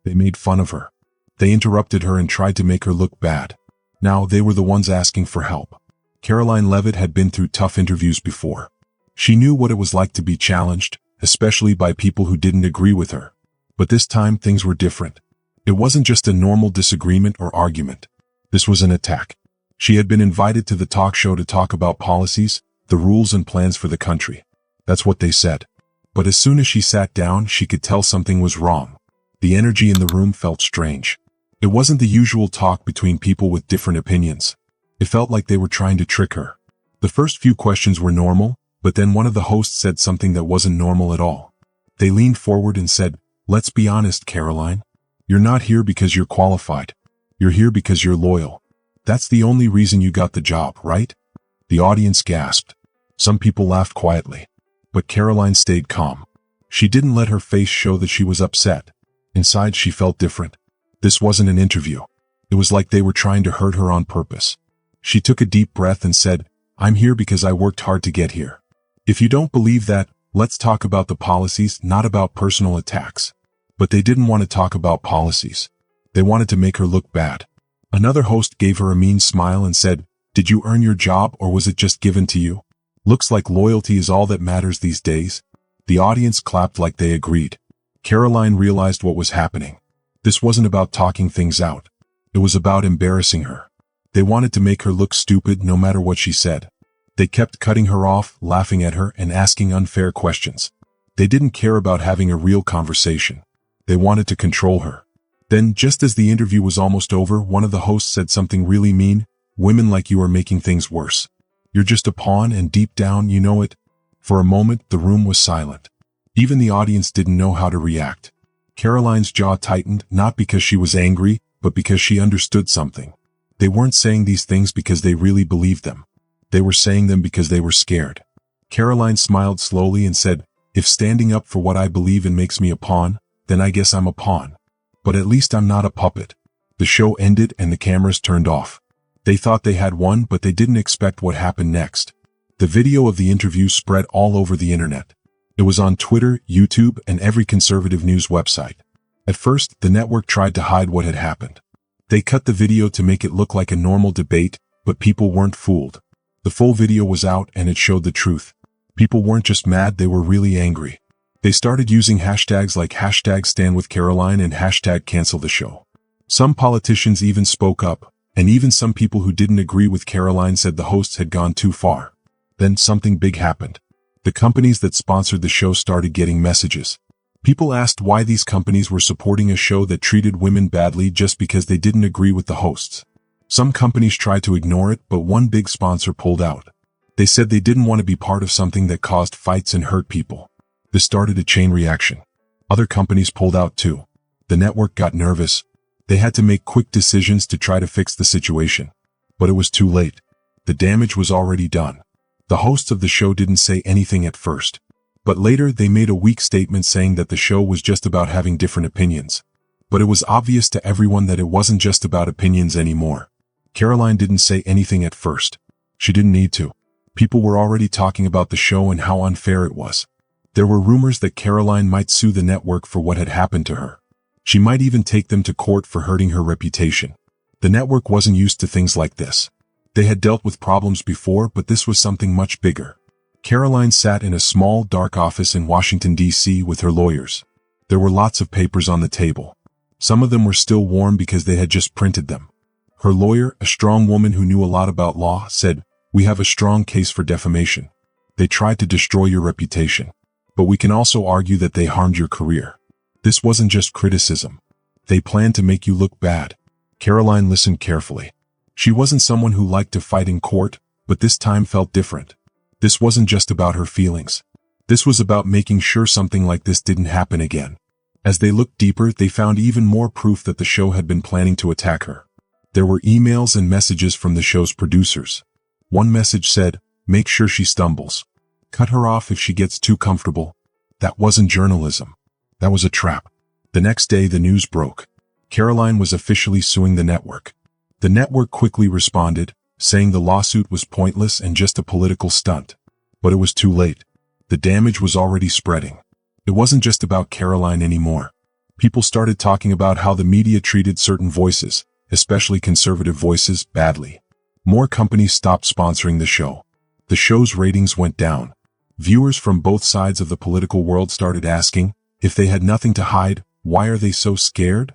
They made fun of her. They interrupted her and tried to make her look bad. Now they were the ones asking for help. Karoline Leavitt had been through tough interviews before. She knew what it was like to be challenged, especially by people who didn't agree with her. But this time things were different. It wasn't just a normal disagreement or argument. This was an attack. She had been invited to the talk show to talk about policies, the rules and plans for the country. That's what they said. But as soon as she sat down, she could tell something was wrong. The energy in the room felt strange. It wasn't the usual talk between people with different opinions. It felt like they were trying to trick her. The first few questions were normal, but then one of the hosts said something that wasn't normal at all. They leaned forward and said, "Let's be honest, Karoline. You're not here because you're qualified. You're here because you're loyal. That's the only reason you got the job, right?" The audience gasped. Some people laughed quietly. But Karoline stayed calm. She didn't let her face show that she was upset. Inside she felt different. This wasn't an interview. It was like they were trying to hurt her on purpose. She took a deep breath and said, "I'm here because I worked hard to get here. If you don't believe that, let's talk about the policies, not about personal attacks." But they didn't want to talk about policies. They wanted to make her look bad. Another host gave her a mean smile and said, "Did you earn your job or was it just given to you? Looks like loyalty is all that matters these days." The audience clapped like they agreed. Karoline realized what was happening. This wasn't about talking things out. It was about embarrassing her. They wanted to make her look stupid no matter what she said. They kept cutting her off, laughing at her, and asking unfair questions. They didn't care about having a real conversation. They wanted to control her. Then, just as the interview was almost over, one of the hosts said something really mean. "Women like you are making things worse. You're just a pawn and deep down you know it." For a moment, the room was silent. Even the audience didn't know how to react. Karoline's jaw tightened, not because she was angry, but because she understood something. They weren't saying these things because they really believed them. They were saying them because they were scared. Karoline smiled slowly and said, "If standing up for what I believe in makes me a pawn, then I guess I'm a pawn. But at least I'm not a puppet." The show ended and the cameras turned off. They thought they had won, but they didn't expect what happened next. The video of the interview spread all over the internet. It was on Twitter, YouTube, and every conservative news website. At first, the network tried to hide what had happened. They cut the video to make it look like a normal debate, but people weren't fooled. The full video was out and it showed the truth. People weren't just mad, they were really angry. They started using hashtags like #StandWithCaroline and #CancelTheShow. Some politicians even spoke up, and even some people who didn't agree with Karoline said the hosts had gone too far. Then something big happened. The companies that sponsored the show started getting messages. People asked why these companies were supporting a show that treated women badly just because they didn't agree with the hosts. Some companies tried to ignore it, but one big sponsor pulled out. They said they didn't want to be part of something that caused fights and hurt people. This started a chain reaction. Other companies pulled out too. The network got nervous. They had to make quick decisions to try to fix the situation. But it was too late. The damage was already done. The hosts of the show didn't say anything at first. But later they made a weak statement saying that the show was just about having different opinions. But it was obvious to everyone that it wasn't just about opinions anymore. Karoline didn't say anything at first. She didn't need to. People were already talking about the show and how unfair it was. There were rumors that Karoline might sue the network for what had happened to her. She might even take them to court for hurting her reputation. The network wasn't used to things like this. They had dealt with problems before, but this was something much bigger. Karoline sat in a small, dark office in Washington, D.C. with her lawyers. There were lots of papers on the table. Some of them were still warm because they had just printed them. Her lawyer, a strong woman who knew a lot about law, said, "We have a strong case for defamation. They tried to destroy your reputation. But we can also argue that they harmed your career. This wasn't just criticism. They planned to make you look bad." Karoline listened carefully. She wasn't someone who liked to fight in court, but this time felt different. This wasn't just about her feelings. This was about making sure something like this didn't happen again. As they looked deeper, they found even more proof that the show had been planning to attack her. There were emails and messages from the show's producers. One message said, "Make sure she stumbles. Cut her off if she gets too comfortable." That wasn't journalism. That was a trap. The next day, the news broke. Karoline was officially suing the network. The network quickly responded, saying the lawsuit was pointless and just a political stunt. But it was too late. The damage was already spreading. It wasn't just about Karoline anymore. People started talking about how the media treated certain voices, especially conservative voices, badly. More companies stopped sponsoring the show. The show's ratings went down. Viewers from both sides of the political world started asking, if they had nothing to hide, why are they so scared?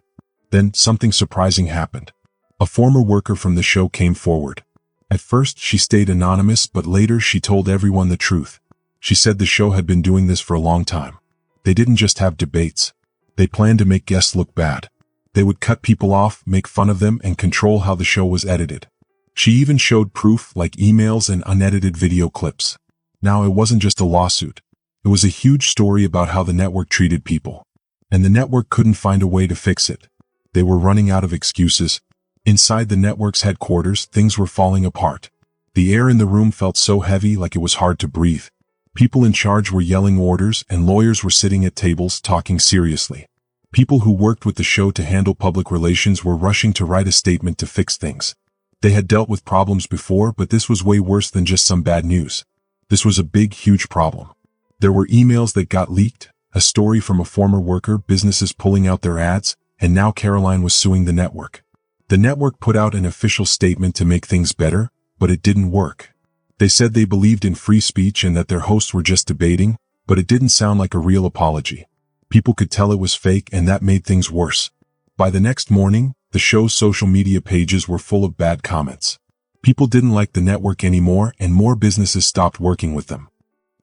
Then something surprising happened. A former worker from the show came forward. At first she stayed anonymous, but later she told everyone the truth. She said the show had been doing this for a long time. They didn't just have debates. They planned to make guests look bad. They would cut people off, make fun of them, and control how the show was edited. She even showed proof like emails and unedited video clips. Now it wasn't just a lawsuit. It was a huge story about how the network treated people. And the network couldn't find a way to fix it. They were running out of excuses. Inside the network's headquarters, things were falling apart. The air in the room felt so heavy like it was hard to breathe. People in charge were yelling orders, and lawyers were sitting at tables talking seriously. People who worked with the show to handle public relations were rushing to write a statement to fix things. They had dealt with problems before, but this was way worse than just some bad news. This was a big, huge problem. There were emails that got leaked, a story from a former worker, businesses pulling out their ads, and now Karoline was suing the network. The network put out an official statement to make things better, but it didn't work. They said they believed in free speech and that their hosts were just debating, but it didn't sound like a real apology. People could tell it was fake, and that made things worse. By the next morning, the show's social media pages were full of bad comments. People didn't like the network anymore, and more businesses stopped working with them.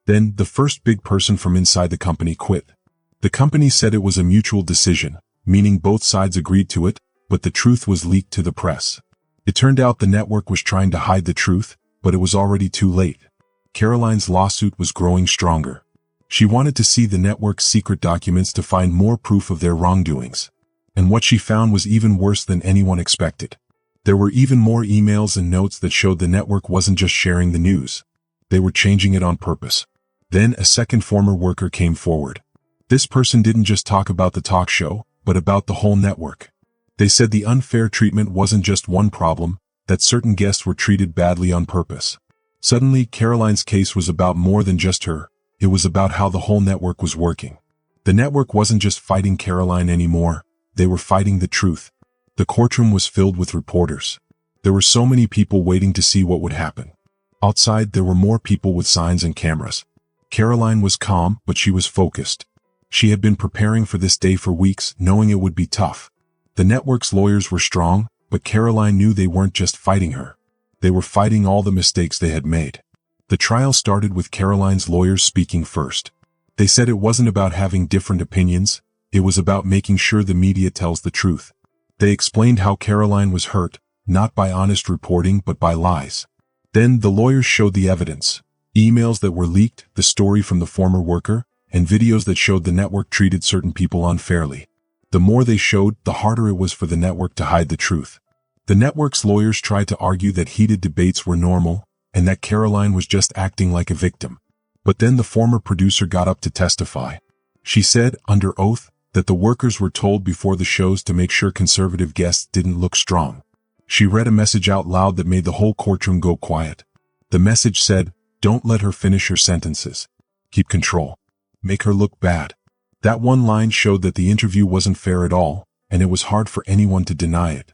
Then, the first big person from inside the company quit. The company said it was a mutual decision, meaning both sides agreed to it, but the truth was leaked to the press. It turned out the network was trying to hide the truth, but it was already too late. Karoline's lawsuit was growing stronger. She wanted to see the network's secret documents to find more proof of their wrongdoings. And what she found was even worse than anyone expected. There were even more emails and notes that showed the network wasn't just sharing the news. They were changing it on purpose. Then a second former worker came forward. This person didn't just talk about the talk show, but about the whole network. They said the unfair treatment wasn't just one problem, that certain guests were treated badly on purpose. Suddenly, Karoline's case was about more than just her. It was about how the whole network was working. The network wasn't just fighting Karoline anymore. They were fighting the truth. The courtroom was filled with reporters. There were so many people waiting to see what would happen. Outside, there were more people with signs and cameras. Karoline was calm, but she was focused. She had been preparing for this day for weeks, knowing it would be tough. The network's lawyers were strong, but Karoline knew they weren't just fighting her. They were fighting all the mistakes they had made. The trial started with Karoline's lawyers speaking first. They said it wasn't about having different opinions. It was about making sure the media tells the truth. They explained how Karoline was hurt, not by honest reporting but by lies. Then the lawyers showed the evidence. Emails that were leaked, the story from the former worker, and videos that showed the network treated certain people unfairly. The more they showed, the harder it was for the network to hide the truth. The network's lawyers tried to argue that heated debates were normal, and that Karoline was just acting like a victim. But then the former producer got up to testify. She said, under oath, that the workers were told before the shows to make sure conservative guests didn't look strong. She read a message out loud that made the whole courtroom go quiet. The message said, "Don't let her finish her sentences. Keep control. Make her look bad." That one line showed that the interview wasn't fair at all, and it was hard for anyone to deny it.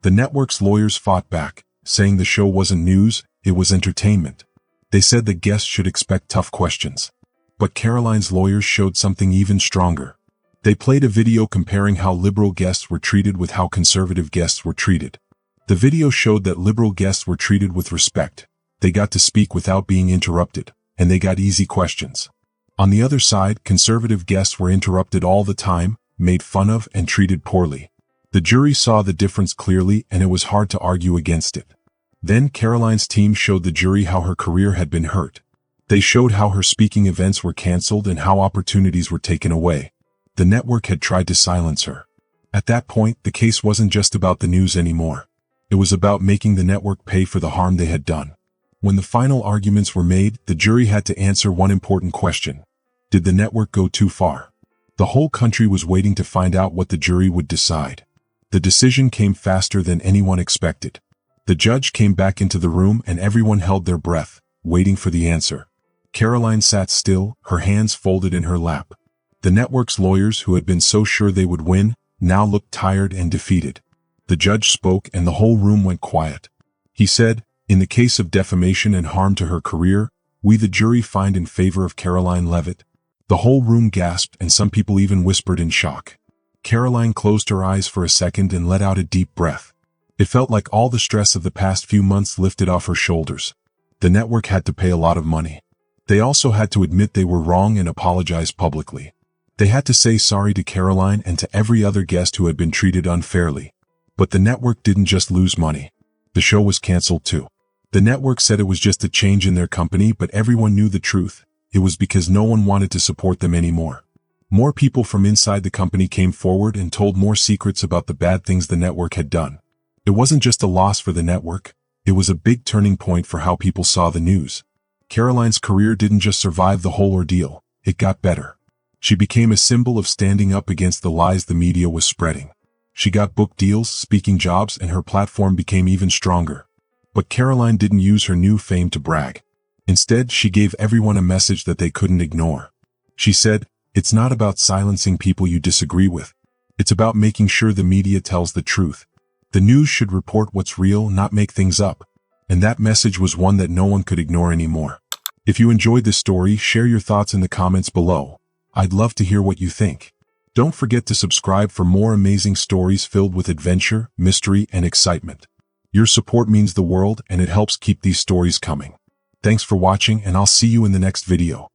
The network's lawyers fought back, saying the show wasn't news, it was entertainment. They said the guests should expect tough questions. But Karoline's lawyers showed something even stronger. They played a video comparing how liberal guests were treated with how conservative guests were treated. The video showed that liberal guests were treated with respect. They got to speak without being interrupted, and they got easy questions. On the other side, conservative guests were interrupted all the time, made fun of, and treated poorly. The jury saw the difference clearly, and it was hard to argue against it. Then Karoline's team showed the jury how her career had been hurt. They showed how her speaking events were canceled and how opportunities were taken away. The network had tried to silence her. At that point, the case wasn't just about the news anymore. It was about making the network pay for the harm they had done. When the final arguments were made, the jury had to answer one important question. Did the network go too far? The whole country was waiting to find out what the jury would decide. The decision came faster than anyone expected. The judge came back into the room and everyone held their breath, waiting for the answer. Karoline sat still, her hands folded in her lap. The network's lawyers, who had been so sure they would win, now looked tired and defeated. The judge spoke and the whole room went quiet. He said, "In the case of defamation and harm to her career, we the jury find in favor of Karoline Leavitt." The whole room gasped and some people even whispered in shock. Karoline closed her eyes for a second and let out a deep breath. It felt like all the stress of the past few months lifted off her shoulders. The network had to pay a lot of money. They also had to admit they were wrong and apologize publicly. They had to say sorry to Karoline and to every other guest who had been treated unfairly. But the network didn't just lose money. The show was canceled too. The network said it was just a change in their company, but everyone knew the truth. It was because no one wanted to support them anymore. More people from inside the company came forward and told more secrets about the bad things the network had done. It wasn't just a loss for the network. It was a big turning point for how people saw the news. Karoline's career didn't just survive the whole ordeal. It got better. She became a symbol of standing up against the lies the media was spreading. She got book deals, speaking jobs, and her platform became even stronger. But Karoline didn't use her new fame to brag. Instead, she gave everyone a message that they couldn't ignore. She said, "It's not about silencing people you disagree with. It's about making sure the media tells the truth. The news should report what's real, not make things up." And that message was one that no one could ignore anymore. If you enjoyed this story, share your thoughts in the comments below. I'd love to hear what you think. Don't forget to subscribe for more amazing stories filled with adventure, mystery, and excitement. Your support means the world, and it helps keep these stories coming. Thanks for watching, and I'll see you in the next video.